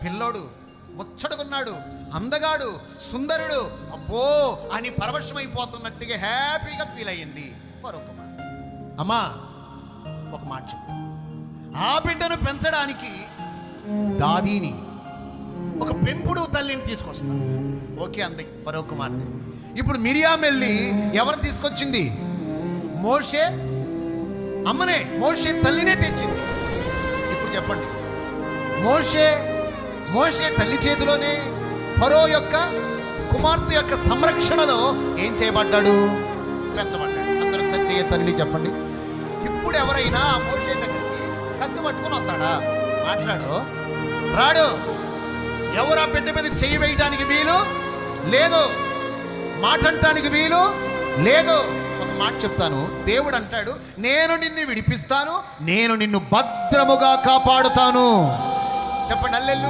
పిల్లోడు ముచ్చటగున్నాడు, అందగాడు, సుందరుడు, అబ్బో అని పరవశమైపోతున్నట్టుగా హ్యాపీగా ఫీల్ అయ్యింది ఫరో కుమార్తె. అమ్మా ఒక మాట చెప్పు, ఆ బిడ్డను పెంచడానికి దాదీని, ఒక పెంపుడు తల్లిని తీసుకొస్తాను. ఓకే అంది ఫరో కుమార్తె. ఇప్పుడు మిరియాం వెళ్ళి ఎవరిని తీసుకొచ్చింది? మోషే అమ్మనే, మోషే తల్లినే తెచ్చింది. ఇప్పుడు చెప్పండి, మోషే తల్లి చేతిలోనే ఫరో యొక్క కుమార్తె యొక్క సంరక్షణలో ఏం చేయబడ్డాడు? పెంచబడ్డాడు. అందరూ సత్య తల్లి చెప్పండి. ఇప్పుడు ఎవరైనా మోషే దగ్గరికి కత్తి పట్టుకుని వస్తాడా? మాట్లాడు, రాడు. ఎవరు ఆ బిడ్డ మీద చెయ్యి వేయడానికి వీలు లేదు, మాట అంటానికి వీలు లేదు. ఒక మాట చెప్తాను, దేవుడు అంటాడు, నేను నిన్ను విడిపిస్తాను, నేను నిన్ను భద్రముగా కాపాడుతాను. చెప్పండి హల్లెలూయా.